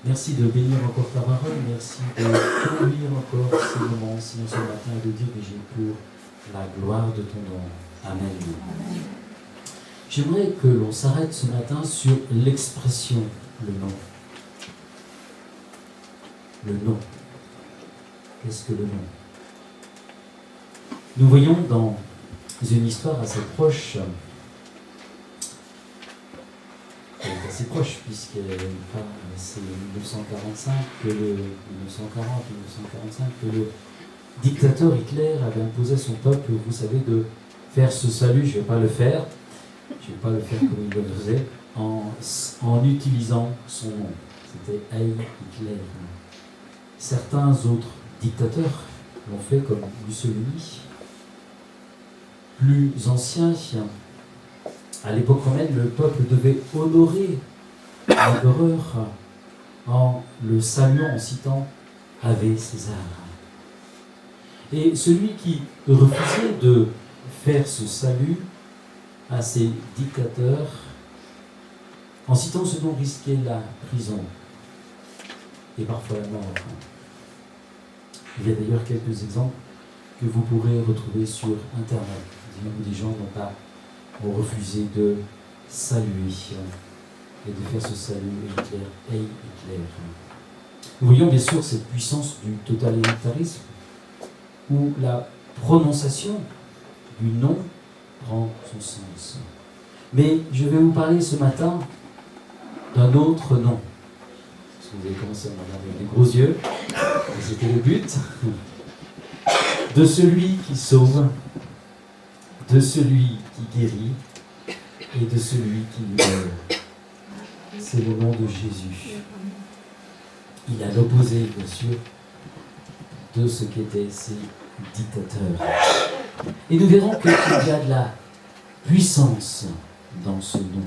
Merci de bénir encore ta parole. Merci de conduire encore ces moments, sinon ce matin, de dire que j'ai pour la gloire de ton nom. Amen. J'aimerais que l'on s'arrête ce matin sur l'expression, le nom. Le nom. Qu'est-ce que le nom? Nous voyons dans une histoire assez proche, elle est assez proche puisque c'est 1945 que le 1940-1945 que le dictateur Hitler avait imposé à son peuple, vous savez, de faire ce salut. Je ne vais pas le faire comme il le faisait, en utilisant son nom. C'était Heil Hitler. Certains autres dictateurs l'ont fait, comme Mussolini. Plus ancien, à l'époque romaine, le peuple devait honorer l'empereur en le saluant, en citant Ave César. Et celui qui refusait de faire ce salut à ces dictateurs, en citant ce nom, risquait la prison et parfois la mort. Il y a d'ailleurs quelques exemples que vous pourrez retrouver sur Internet, où des gens ont refusé de saluer et de faire ce salut Hitler, Heil Hitler. Nous voyons bien sûr cette puissance du totalitarisme où la prononciation du nom prend son sens. Mais je vais vous parler ce matin d'un autre nom. Parce que vous avez commencé à me regarder avec des gros yeux, et c'était le but. De celui qui sauve, de celui qui guérit et de celui qui libère. C'est le nom de Jésus. Il a l'opposé, bien sûr, de ce qu'étaient ces dictateurs. Et nous verrons qu'il y a de la puissance dans ce nom.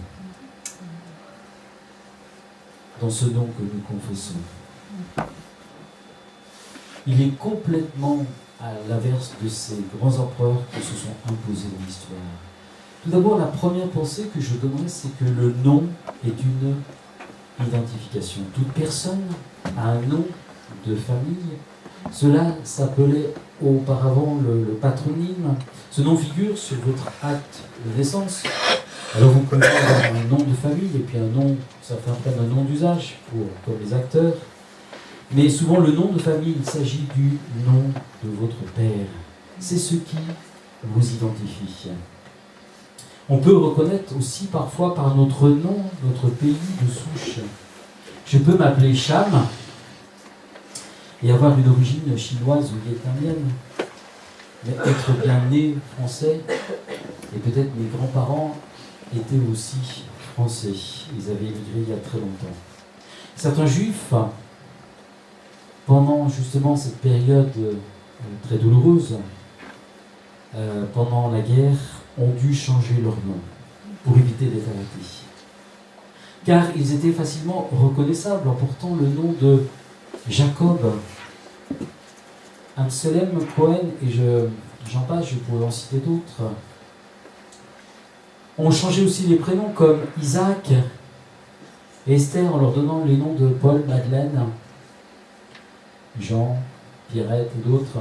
Dans ce nom que nous confessons. Il est complètement à l'inverse de ces grands empereurs qui se sont imposés dans l'histoire. Tout d'abord, la première pensée que je donnerai, c'est que le nom est une identification. Toute personne a un nom de famille. Cela s'appelait auparavant le patronyme. Ce nom figure sur votre acte de naissance. Alors vous pouvez avoir un nom de famille et puis un nom, certains prennent un nom d'usage comme les acteurs. Mais souvent le nom de famille, il s'agit du nom de votre père. C'est ce qui vous identifie. On peut reconnaître aussi parfois par notre nom, notre pays de souche. Je peux m'appeler Cham et avoir une origine chinoise ou vietnamienne, mais être bien né français, et peut-être mes grands-parents étaient aussi français. Ils avaient émigré il y a très longtemps. Certains juifs, pendant justement cette période très douloureuse, pendant la guerre, ont dû changer leur nom pour éviter d'être arrêtés. Car ils étaient facilement reconnaissables en portant le nom de Jacob, Amselem, Cohen, et j'en passe, je pourrais en citer d'autres. On changeait aussi les prénoms comme Isaac et Esther en leur donnant les noms de Paul, Madeleine, Jean, Pierrette et d'autres.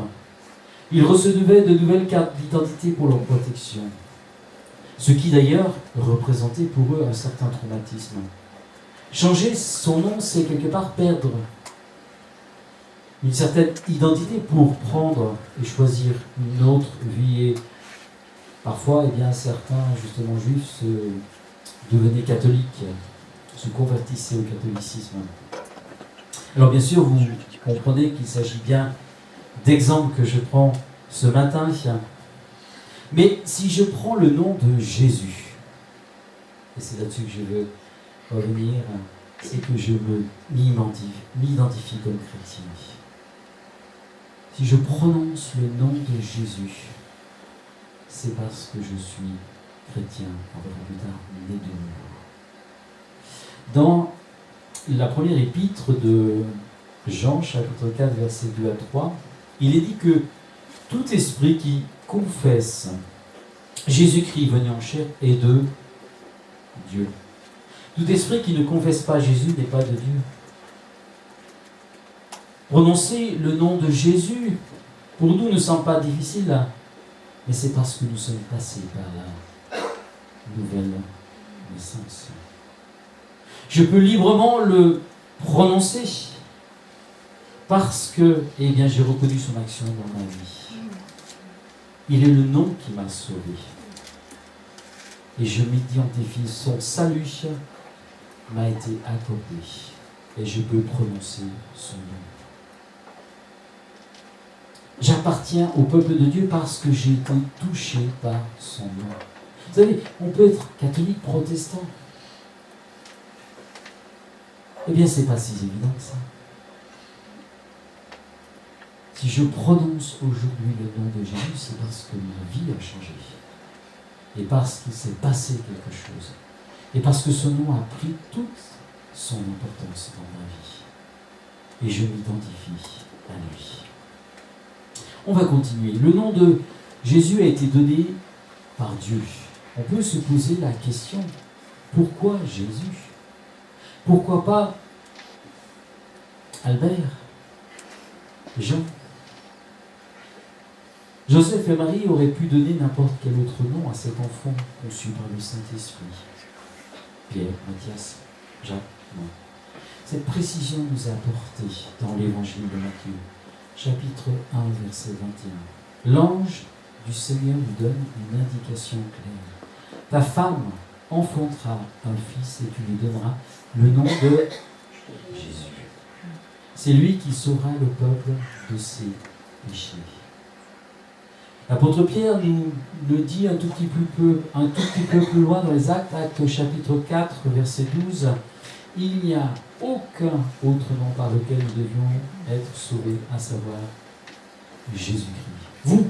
Ils recevaient de nouvelles cartes d'identité pour leur protection. Ce qui d'ailleurs représentait pour eux un certain traumatisme. Changer son nom, c'est quelque part perdre une certaine identité pour prendre et choisir une autre vie. Et parfois, eh bien, certains, justement juifs, devenaient catholiques, se convertissaient au catholicisme. Alors bien sûr, vous comprenez qu'il s'agit bien d'exemples que je prends ce matin. Mais si je prends le nom de Jésus, et c'est là-dessus que je veux revenir, c'est que je m'identifie comme chrétien. Si je prononce le nom de Jésus, c'est parce que je suis chrétien, on verra plus tard, né de nouveau. Dans la première épître de Jean, chapitre 4, versets 2 à 3, il est dit que tout esprit qui confesse Jésus-Christ venu en chair est de Dieu. Tout esprit qui ne confesse pas Jésus n'est pas de Dieu. Prononcer le nom de Jésus, pour nous, ne semble pas difficile, mais c'est parce que nous sommes passés par la nouvelle naissance. Je peux librement le prononcer parce que, eh bien, j'ai reconnu son action dans ma vie. Il est le nom qui m'a sauvé. Et je m'identifie, son salut m'a été accordé. Et je peux prononcer son nom. J'appartiens au peuple de Dieu parce que j'ai été touché par son nom. Vous savez, on peut être catholique, protestant. Eh bien, c'est pas si évident que ça. Si je prononce aujourd'hui le nom de Jésus, c'est parce que ma vie a changé. Et parce qu'il s'est passé quelque chose. Et parce que ce nom a pris toute son importance dans ma vie. Et je m'identifie à lui. On va continuer. Le nom de Jésus a été donné par Dieu. On peut se poser la question, pourquoi Jésus? Pourquoi pas Albert, Jean? Joseph et Marie auraient pu donner n'importe quel autre nom à cet enfant conçu par le Saint-Esprit. Pierre, Matthias, Jacques, non. Cette précision nous est apportée dans l'évangile de Matthieu, chapitre 1, verset 21. L'ange du Seigneur nous donne une indication claire. Ta femme enfantera un fils et tu lui donneras le nom de Jésus. C'est lui qui sauvera le peuple de ses péchés. L'apôtre Pierre nous le dit un tout petit peu plus loin dans les Actes, Actes chapitre 4, verset 12. Il n'y a aucun autre nom par lequel nous devions être sauvés, à savoir Jésus-Christ.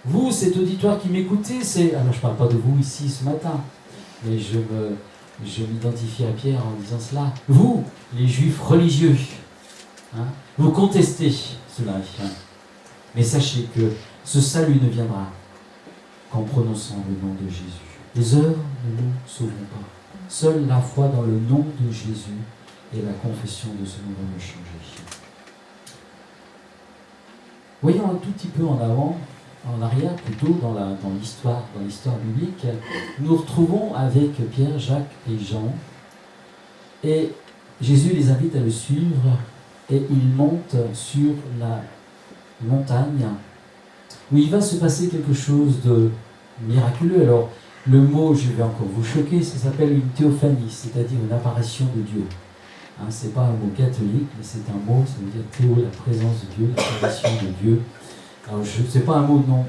Vous, cet auditoire qui m'écoutez, alors je ne parle pas de vous ici ce matin, mais je m'identifie à Pierre en disant cela. Vous, les juifs religieux, vous contestez cela. Mais sachez que ce salut ne viendra qu'en prononçant le nom de Jésus. Les œuvres ne nous sauveront pas. Seule la foi dans le nom de Jésus et la confession de ce nom va nous changer. Voyons un tout petit peu en arrière plutôt dans l'histoire biblique. Nous retrouvons avec Pierre, Jacques et Jean. Et Jésus les invite à le suivre et ils montent sur la montagne où il va se passer quelque chose de miraculeux. Alors, le mot, je vais encore vous choquer, ça s'appelle une théophanie, c'est-à-dire une apparition de Dieu. Ce n'est pas un mot catholique, mais c'est un mot, ça veut dire théo, la présence de Dieu, l'apparition de Dieu. Alors, ce n'est pas un mot non,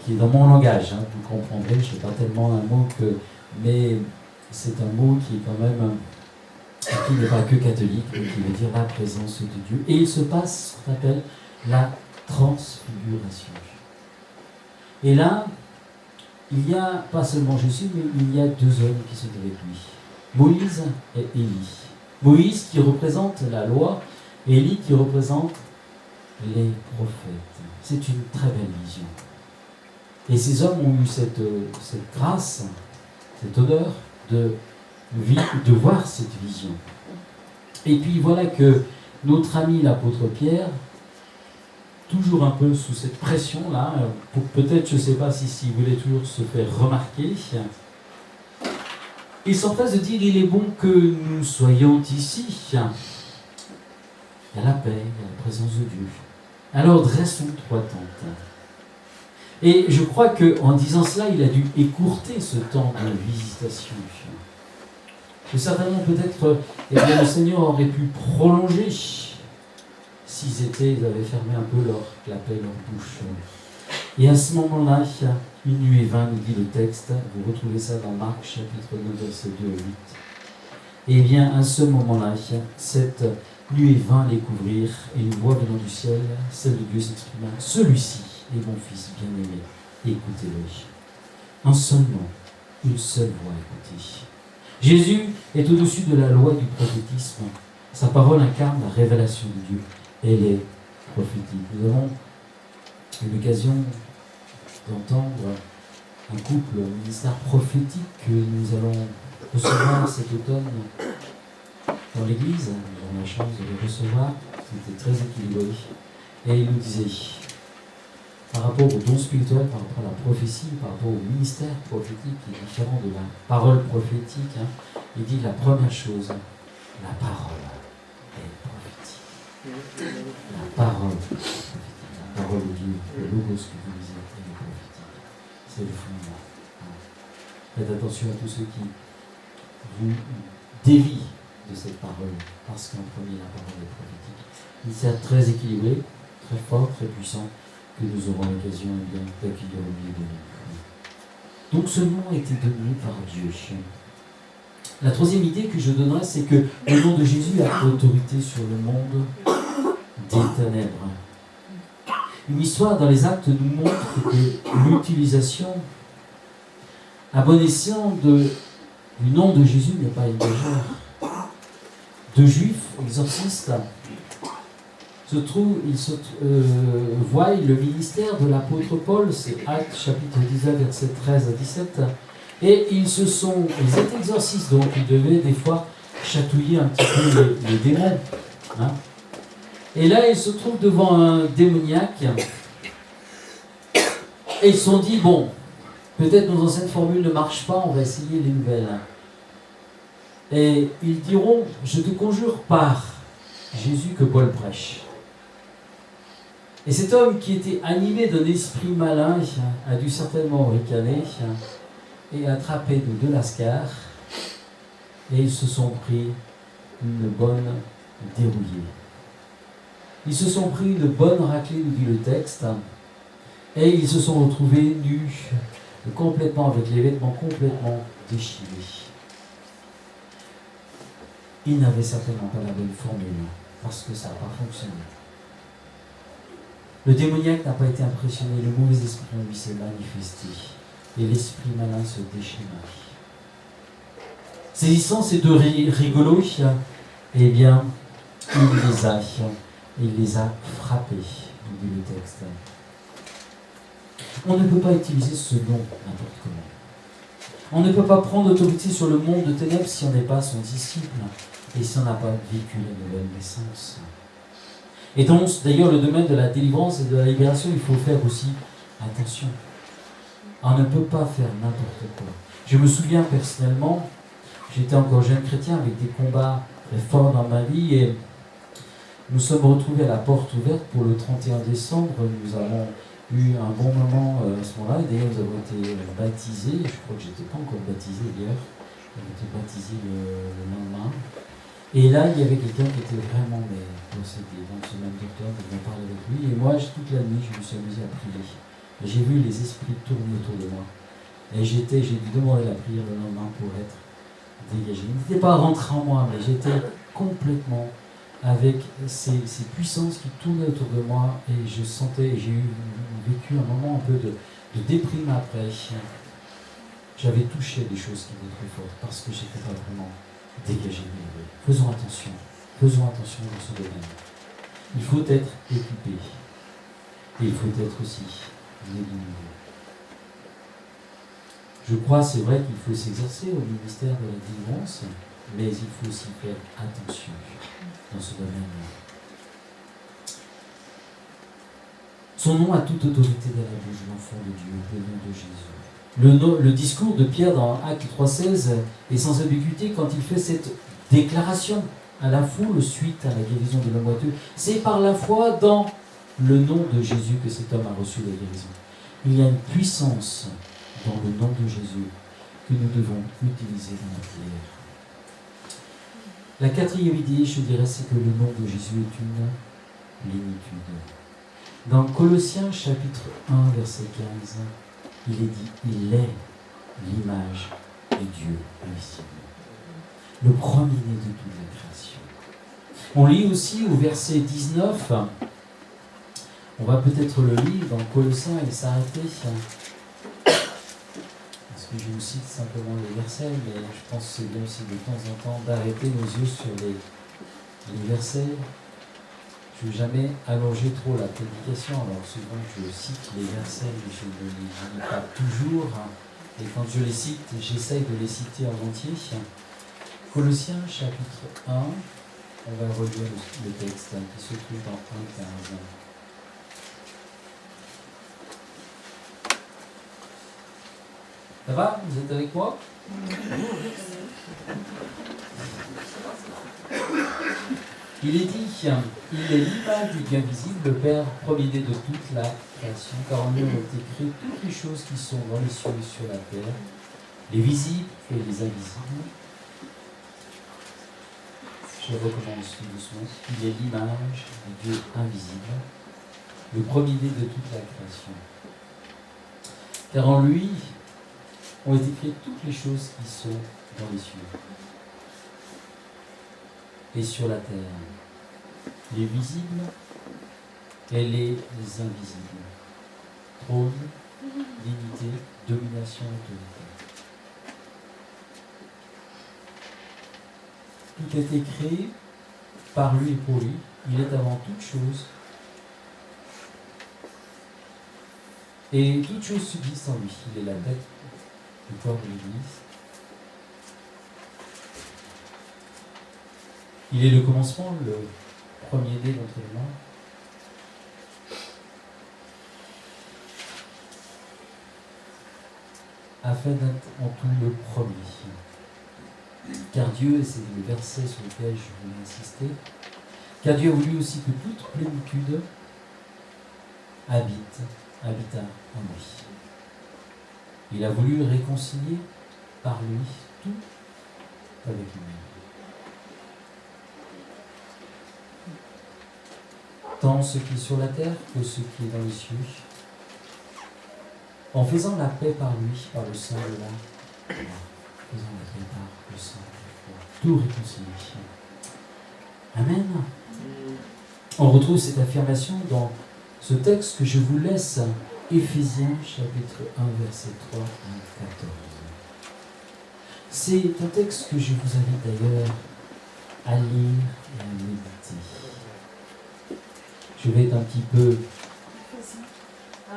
qui est dans mon langage, vous comprendrez, je n'ai pas tellement un mot mais c'est un mot qui est quand même, qui n'est pas que catholique, mais qui veut dire la présence de Dieu. Et il se passe ce qu'on appelle la transfiguration. Et là, il n'y a pas seulement Jésus, mais il y a deux hommes qui sont avec lui. Moïse et Élie. Moïse qui représente la loi, et Élie qui représente les prophètes. C'est une très belle vision. Et ces hommes ont eu cette grâce, cet honneur de voir cette vision. Et puis voilà que notre ami l'apôtre Pierre, toujours un peu sous cette pression-là, pour peut-être, je ne sais pas s'il voulait toujours se faire remarquer, il s'empresse de dire, il est bon que nous soyons ici. Il y a la paix, il y a la présence de Dieu. Alors dressons trois tentes. Et je crois qu'en disant cela, il a dû écourter ce temps de visitation. Que certainement peut-être, le Seigneur aurait pu prolonger ils avaient fermé un peu leur clapet, leur bouche. Et à ce moment-là, une nuée vint, nous dit le texte, vous retrouvez ça dans Marc, chapitre 9, verset 2 à 8. Et bien, à ce moment-là, cette nuée vint les couvrir, et une voix venant du ciel, celle de Dieu s'exprima, celui-ci est mon fils bien-aimé, écoutez-le. Un seul nom, une seule voix, écoutez. Jésus est au-dessus de la loi du prophétisme. Sa parole incarne la révélation de Dieu. Elle est prophétique. Nous avons eu l'occasion d'entendre un couple, un ministère prophétique que nous allons recevoir cet automne dans l'église. Nous avons la chance de les recevoir, qui étaient très équilibrés. Et il nous disait, par rapport au don spirituel, par rapport à la prophétie, par rapport au ministère prophétique qui est différent de la parole prophétique, il dit la première chose, la parole est prophétique. La parole est prophétique. La parole de Dieu, le logos que vous lisez est prophétique. C'est le fondement. Faites attention à tous ceux qui vous dévient de cette parole, parce qu'en premier, la parole est prophétique. Il sert très équilibré, très fort, très puissant, que nous aurons l'occasion d'accueillir au milieu de nous. Donc ce nom a été donné par Dieu. La troisième idée que je donnerai, c'est que le nom de Jésus a autorité sur le monde des ténèbres. Une histoire dans les Actes nous montre que l'utilisation à bon escient du nom de Jésus n'est pas une légère. Deux juifs exorcistes voient le ministère de l'apôtre Paul, c'est Actes chapitre 19, versets 13 à 17, et ils étaient exorcistes, donc ils devaient des fois chatouiller un petit peu les démons. Et là, ils se trouvent devant un démoniaque, et ils se sont dit, bon, peut-être nos anciennes formules ne marchent pas, on va essayer les nouvelles. Et ils diront, je te conjure par Jésus que Paul prêche. Et cet homme qui était animé d'un esprit malin a dû certainement ricaner et attraper de deux lascars, et ils se sont pris une bonne dérouillée. Ils se sont pris une bonne raclée, nous dit le texte, et ils se sont retrouvés nus, complètement, avec les vêtements complètement déchirés. Ils n'avaient certainement pas la bonne formule, parce que ça n'a pas fonctionné. Le démoniaque n'a pas été impressionné, le mauvais esprit en lui s'est manifesté, et l'esprit malin se déchaîna. Saisissant ces deux rigolos, eh bien, il les a frappés, nous dit le texte. On ne peut pas utiliser ce nom n'importe comment. On ne peut pas prendre autorité sur le monde de ténèbres si on n'est pas son disciple et si on n'a pas vécu la nouvelle naissance. Et donc, d'ailleurs, le domaine de la délivrance et de la libération, il faut faire aussi attention. On ne peut pas faire n'importe quoi. Je me souviens personnellement, j'étais encore jeune chrétien avec des combats très forts dans ma vie et nous sommes retrouvés à la porte ouverte pour le 31 décembre. Nous avons eu un bon moment à ce moment-là. D'ailleurs, nous avons été baptisés. Je crois que je n'étais pas encore baptisé hier. J'ai été baptisé le lendemain. Et là, il y avait quelqu'un qui était vraiment possédé. Donc, ce même docteur, je vais parler avec lui. Et moi, toute la nuit, je me suis amusé à prier. Et j'ai vu les esprits tourner autour de moi. Et j'ai dû demander la prière le lendemain pour être dégagé. Il n'était pas rentré en moi, mais j'étais complètement avec ces puissances qui tournaient autour de moi. Et je sentais, j'ai vécu un moment un peu de déprime après. J'avais touché des choses qui étaient très fortes parce que je n'étais pas vraiment dégagé. Faisons attention dans ce domaine. Il faut être équipé. Et il faut être aussi délivré. Je crois, c'est vrai qu'il faut s'exercer au ministère de la délivrance, mais il faut aussi faire attention dans ce domaine-là. Son nom a toute autorité dans la bouche de l'enfant de Dieu, le nom de Jésus. Le discours de Pierre dans Actes 3,16 est sans ambiguïté quand il fait cette déclaration à la foule suite à la guérison de l'homme boiteux. C'est par la foi dans le nom de Jésus que cet homme a reçu la guérison. Il y a une puissance dans le nom de Jésus que nous devons utiliser dans la prière. La quatrième idée, je dirais, c'est que le nom de Jésus est une plénitude. Dans Colossiens chapitre 1, verset 15, il est dit « Il est l'image de Dieu invisible, le premier-né de toute la création. » On lit aussi au verset 19, on va peut-être le lire dans Colossiens et s'arrêter, parce que je vous cite simplement les versets, mais je pense que c'est bien aussi de temps en temps d'arrêter nos yeux sur les versets. Je ne veux jamais allonger trop la prédication, alors souvent je cite les versets, mais je ne les lis pas toujours, et quand je les cite, j'essaye de les citer en entier. Colossiens chapitre 1, On va relire le texte qui se trouve dans 1,15. Ça va? Vous êtes avec moi? Il est dit, il est l'image du Dieu visible, le Père premier-né de toute la création, car en lui ont été créées toutes les choses qui sont dans les cieux et sur la terre, les visibles et les invisibles. Je recommence tout doucement. Il est l'image du Dieu invisible, le premier-né de toute la création. Car en lui ont été créées toutes les choses qui sont dans les cieux et sur la terre, les visibles et les invisibles. Trône, dignité, domination, autorité. Tout a été créé par lui et pour lui. Il est avant toute chose. Et toute chose subsiste en lui. Il est la tête du corps de l'Église. Il est le commencement, le premier-né d'entre les morts. Afin d'être en tout le premier. Car Dieu, et c'est le verset sur lequel je voulais insister, car Dieu a voulu aussi que toute plénitude habita en lui. Il a voulu réconcilier par lui tout avec lui-même. Tant ce qui est sur la terre que ce qui est dans les cieux, en faisant la paix par lui, par le sang de la croix. Faisant la paix par le sang de la croix. Tout réconcilié. Amen. On retrouve cette affirmation dans ce texte que je vous laisse, Éphésiens chapitre 1, verset 3 à 14. C'est un texte que je vous invite d'ailleurs à lire et à méditer. Je vais être un petit peu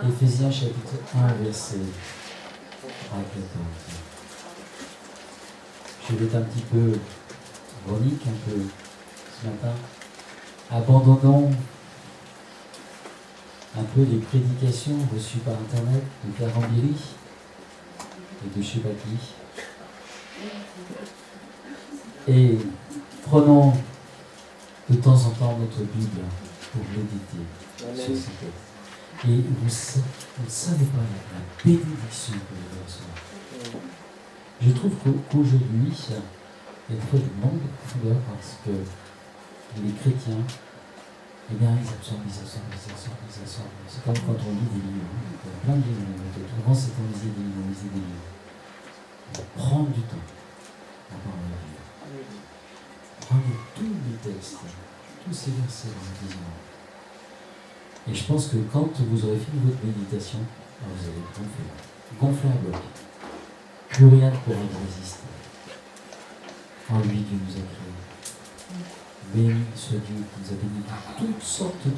Éphésiens chapitre 1, verset 3 à 14. Je vais être un petit peu ironique, un peu ce matin, abandonnant un peu les prédications reçues par internet de Carambéry et de je sais pas qui, et prenons de temps en temps notre Bible pour méditer sur ces textes. Et vous ne savez pas la bénédiction que vous allez recevoir. Je trouve qu'aujourd'hui, il y a des fois du manque de profondeur parce que les chrétiens, eh bien, ils absorbent. C'est comme quand on lit des livres. Il y a plein de livres dans la tête. Avant, c'était on lisait des livres. Prendre du temps à parler de la Bible. Prenez tous les textes, tous ces versets dans la vision. Et je pense que quand vous aurez fini votre méditation, vous allez gonfler un bloc. Plus rien ne pourra vous résister. En lui, Dieu nous a créés. Béni soit Dieu qui nous a bénis de toutes sortes de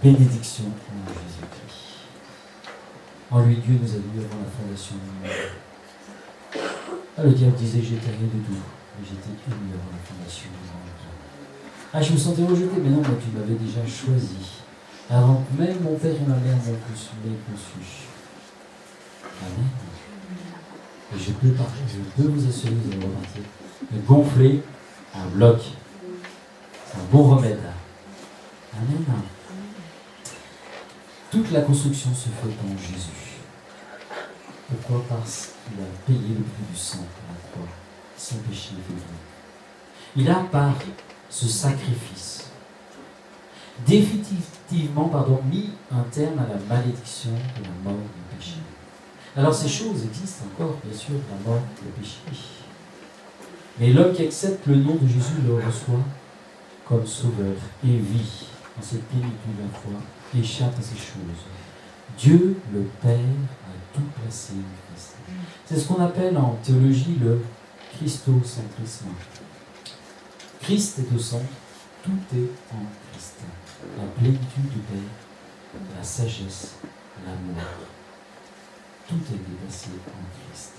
bénédictions en Jésus-Christ. En lui, Dieu nous a mis avant la fondation du monde. Le diable disait, j'étais rien du tout, mais j'étais ému avant la fondation du monde. Je me sentais rejeté, mais non, tu m'avais déjà choisi. Avant que même mon père et ma mère m'aient conçu. Amen. Et je peux vous assurer, vous allez remarquer, de gonfler un bloc. C'est un bon remède. Amen. Toute la construction se fait en Jésus. Pourquoi? Parce qu'il a payé le prix du sang à la croix, sans péché et il a, par ce sacrifice, définitivement mis un terme à la malédiction de la mort du péché. Alors ces choses existent encore, bien sûr, la mort, le péché. Mais l'homme qui accepte le nom de Jésus le reçoit comme sauveur et vit en cette plénitude de la foi, échappe à ces choses. Dieu, le Père, a tout placé en Christ. C'est ce qu'on appelle en théologie le christocentrisme. Christ est au centre, tout est en Christ. La plénitude du Père, la sagesse, l'amour. Tout est dépassé en Christ.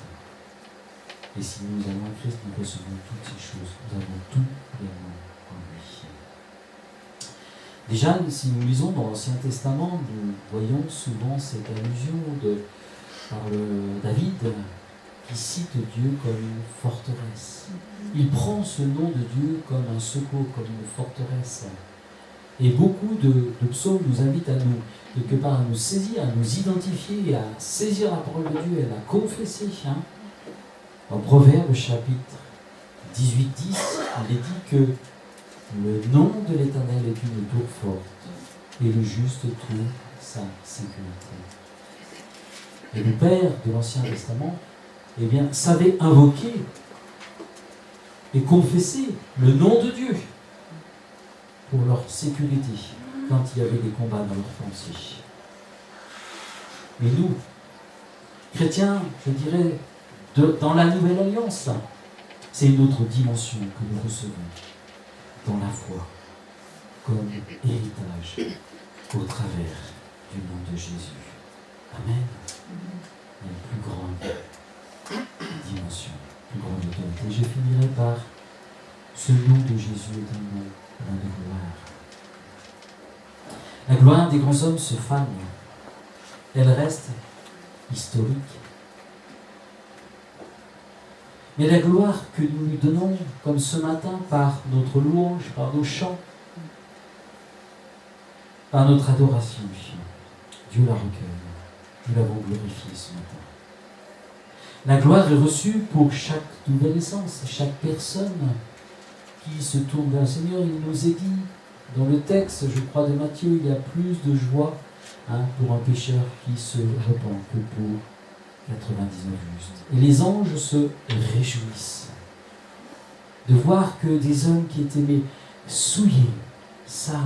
Et si nous avons un Christ, nous recevons toutes ces choses. Nous avons tout réellement en Déjà, si nous lisons dans l'Ancien Testament, nous voyons souvent cette allusion par David qui cite Dieu comme une forteresse. Il prend ce nom de Dieu comme un secours, comme une forteresse. Et beaucoup de psaumes nous invitent à nous, quelque part, à nous saisir, à nous identifier, à saisir la parole de Dieu et à la confesser. En Proverbe chapitre 18-10, il est dit que le nom de l'Éternel est une tour forte et le juste trouve sa sécurité. Et les pères de l'Ancien Testament savaient invoquer et confesser le nom de Dieu pour leur sécurité quand il y avait des combats dans leur pensée. Mais nous, chrétiens, je dirais, dans la Nouvelle Alliance, c'est une autre dimension que nous recevons dans la foi, comme héritage au travers du nom de Jésus. Amen. Il y a une plus grande dimension, plus grande autorité. Je finirai par ce nom de Jésus est un nom de gloire. La gloire des grands hommes se fane. Elle reste historique. Mais la gloire que nous lui donnons, comme ce matin, par notre louange, par nos chants, par notre adoration, Dieu la recueille. Nous l'avons glorifié ce matin. La gloire est reçue pour chaque nouvelle naissance, chaque personne qui se tourne vers le Seigneur. Il nous est dit, dans le texte, je crois, de Matthieu, il y a plus de joie pour un pécheur qui se repent que pour 99 justes. Et les anges se réjouissent de voir que des hommes qui étaient souillés, sales,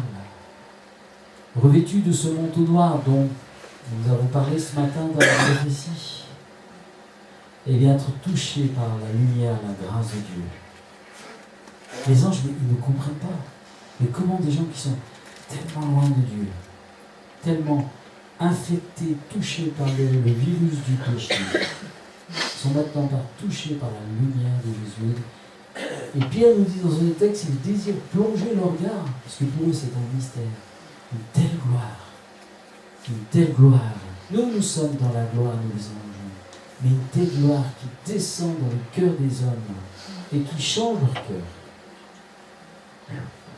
revêtus de ce manteau noir dont nous avons parlé ce matin dans la prophétie, et bien être touchés par la lumière, la grâce de Dieu. Les anges, ils ne comprennent pas. Mais comment des gens qui sont tellement loin de Dieu, tellement infectés, touchés par le virus du péché, sont maintenant touchés par la lumière de Jésus. Et Pierre nous dit dans un texte, ils désirent plonger leur regard, parce que pour eux c'est un mystère. Une telle gloire, une telle gloire. Nous sommes dans la gloire, nous les anges, mais une telle gloire qui descend dans le cœur des hommes et qui change leur cœur.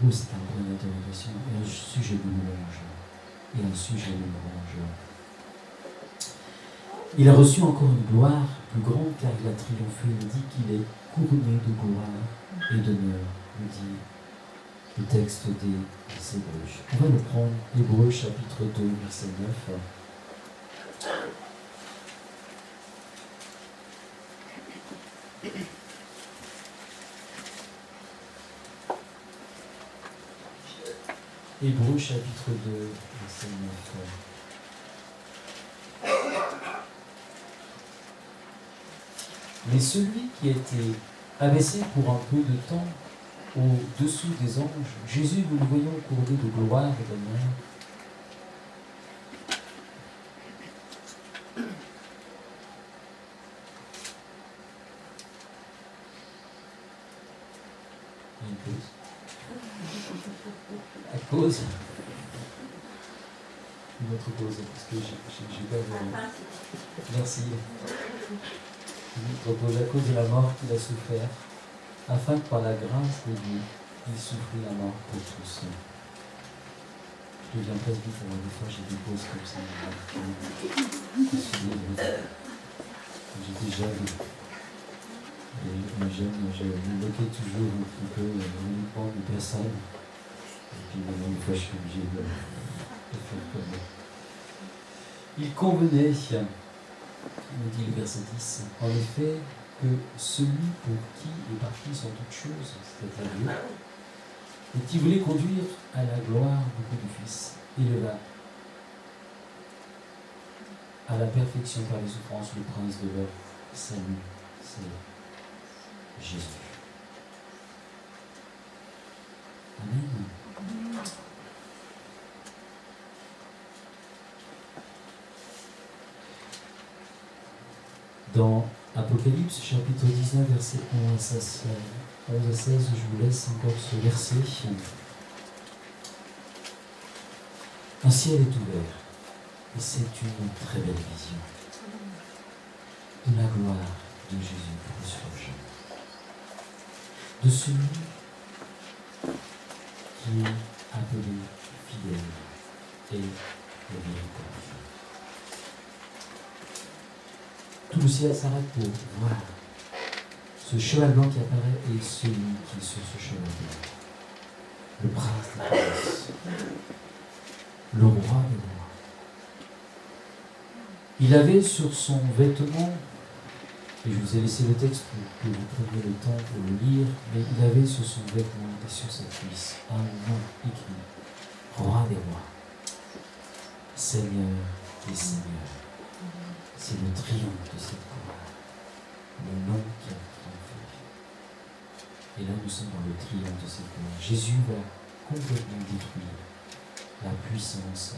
Oh, c'est un point d'interrogation et un sujet de louange. Et un sujet de louange. Il a reçu encore une gloire plus grande car il a triomphé. Il dit qu'il est couronné de gloire et d'honneur, nous dit le texte des Hébreux. On va le prendre, Hébreux chapitre 2, verset 9. Hébreux chapitre 2, verset 9. Mais celui qui a été abaissé pour un peu de temps au-dessous des anges, Jésus, nous le voyons couronné de gloire et d'honneur. Il y a une pause. À cause. Une autre pause, parce que j'ai pas vu. Merci. Une autre pause à cause de la mort qu'il a souffert, afin que par la grâce de Dieu, il souffrit la mort pour tous. Je deviens presbyte, alors des fois j'ai des pauses comme ça. J'étais jeune. Et jeune, je m'évoquais toujours un petit peu uniquement des personnes. Et puis maintenant, des fois, je suis obligé de faire comme ça. Il convenait, nous dit le verset 10, en effet, que celui pour qui et par qui sont toutes choses, c'est-à-dire Dieu, et qui voulait conduire à la gloire beaucoup du Fils, éleva à la perfection par les souffrances le prince de leur salut, c'est Jésus. Amen. Dans Apocalypse, chapitre 19, verset 11 à 16, je vous laisse encore ce verset. Un ciel est ouvert, et c'est une très belle vision de la gloire de Jésus pour ce jour. De celui qui est appelé fidèle et le véritable. Tout le ciel s'arrête pour voir ce cheval blanc qui apparaît et celui qui est sur ce cheval blanc. Le prince des princes, le roi des rois. Il avait sur son vêtement, et je vous ai laissé le texte pour que vous preniez le temps pour le lire, mais il avait sur son vêtement et sur sa cuisse un nom écrit, roi des rois, Seigneur des seigneurs. C'est le triomphe de cette gloire, le nom qui a triomphé. Et là, nous sommes dans le triomphe de cette gloire. Jésus va complètement détruire la puissance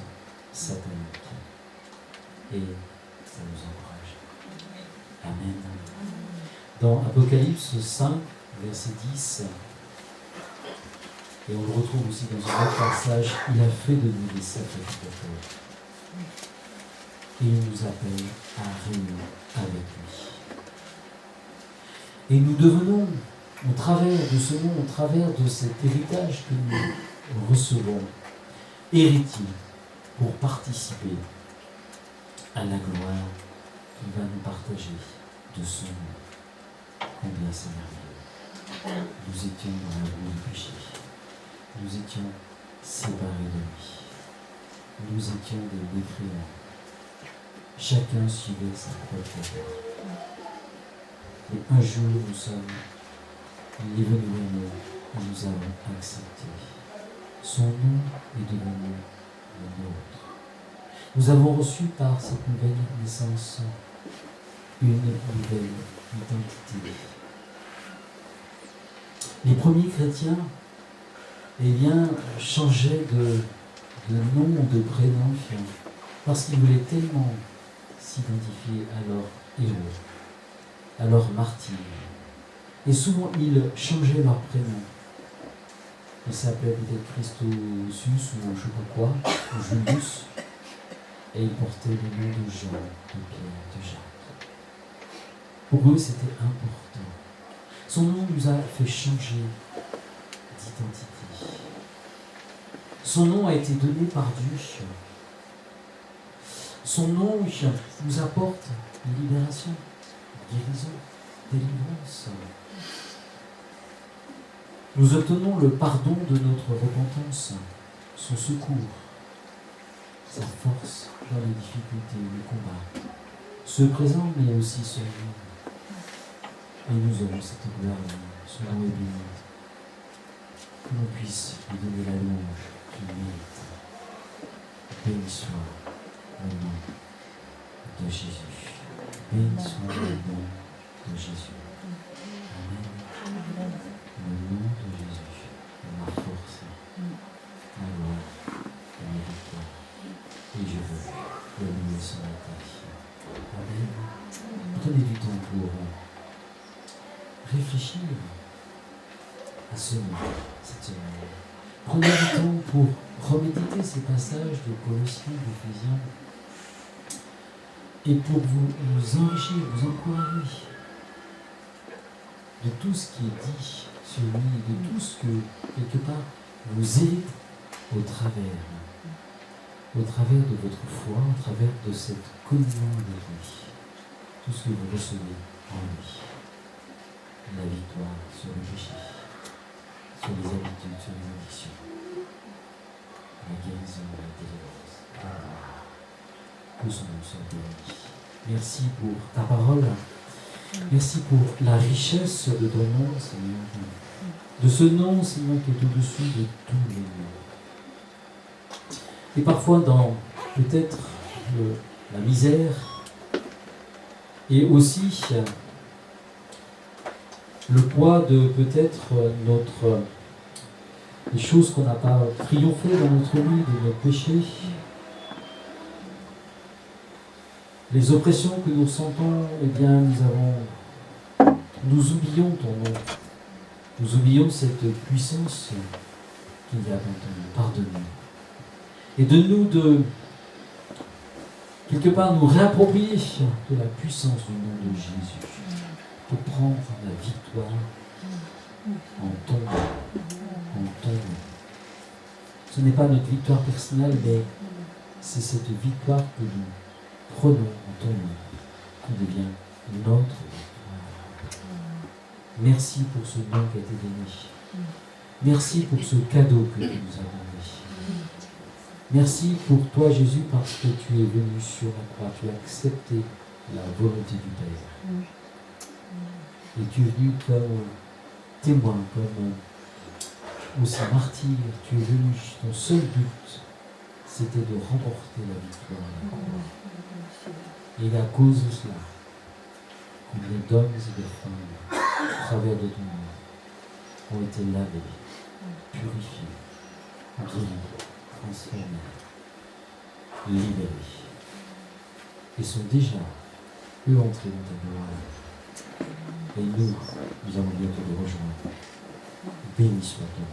satanique. Et ça nous encourage. Amen. Dans Apocalypse 5, verset 10, et on le retrouve aussi dans un autre passage, il a fait de nous des sacrificateurs. Et il nous appelle à régner avec lui. Et nous devenons, au travers de ce nom, au travers de cet héritage que nous recevons, héritiers pour participer à la gloire qu'il va nous partager de son nom. Combien c'est merveilleux. Nous étions dans la boue du péché. Nous étions séparés de lui. Nous étions des mécréants. Chacun suivait sa propre voie. Et un jour, il est venu vers nous et nous avons accepté. Son nom est devenu le nôtre. Nous avons reçu par cette nouvelle naissance une nouvelle identité. Les premiers chrétiens, changeaient de nom, de prénom, parce qu'ils voulaient tellement s'identifier à leur héros, à leur martyr. Et souvent, ils changeaient leur prénom. Ils s'appelaient peut-être Christosus ou je ne sais pas quoi, ou Julius, et ils portaient le nom de Jean, de Pierre, de Jacques. Pour eux, c'était important. Son nom nous a fait changer d'identité. Son nom a été donné par Dieu. Son nom nous apporte libération, guérison, délivrance. Nous obtenons le pardon de notre repentance, son secours, sa force dans les difficultés, le combat, ce présent mais aussi ce jour. Et nous aurons cette gloire, son nom est béni. Que l'on puisse lui donner la louange qu'il mérite. Béni soit le nom de Jésus. Béni soit le nom de Jésus. Amen. Le nom de Jésus est ma force, ma gloire et ma victoire. Et je veux le louer ce matin. Amen. Prenez du temps pour réfléchir à ce moment, cette semaine. Prenez du temps pour reméditer ces passages de Colossiens, d'Éphésiens, et pour vous enrichir, vous encourager de tout ce qui est dit sur lui, de tout ce que, quelque part, vous héritez au travers de votre foi, au travers de cette communion avec lui. Tout ce que vous recevez en lui. La victoire sur le péché, sur les habitudes, sur les addictions, la guérison, la délivrance. Que son nom soit béni. Merci pour ta parole. Merci pour la richesse de ton nom, Seigneur. De ce nom, Seigneur, qui est au-dessus de tous les noms. Et parfois, dans peut-être la misère, et aussi le poids de peut-être les choses qu'on n'a pas triomphé dans notre vie, de notre péché, les oppressions que nous ressentons, nous oublions ton nom. Nous oublions cette puissance qu'il y a dans ton nom. Pardonne-nous. Et donne-nous de, quelque part, nous réapproprier de la puissance du nom de Jésus pour prendre la victoire en ton nom. En ton nom. Ce n'est pas notre victoire personnelle, mais c'est cette victoire que nous prenons en ton nom qui devient notre victoire. Merci pour ce nom qui a été donné. Merci pour ce cadeau que tu nous as donné. Merci pour toi, Jésus, parce que tu es venu sur la croix. Tu as accepté la volonté du Père. Et tu es venu comme témoin, comme aussi martyr. Tu es venu, ton seul but, c'était de remporter la victoire à la croix. Et à cause de cela, combien d'hommes et de femmes, à travers de ton nom, ont été lavés, purifiés, guéris, transformés, libérés, et sont déjà, eux, entrés dans ta gloire. Et nous allons bientôt les rejoindre. Béni soit ton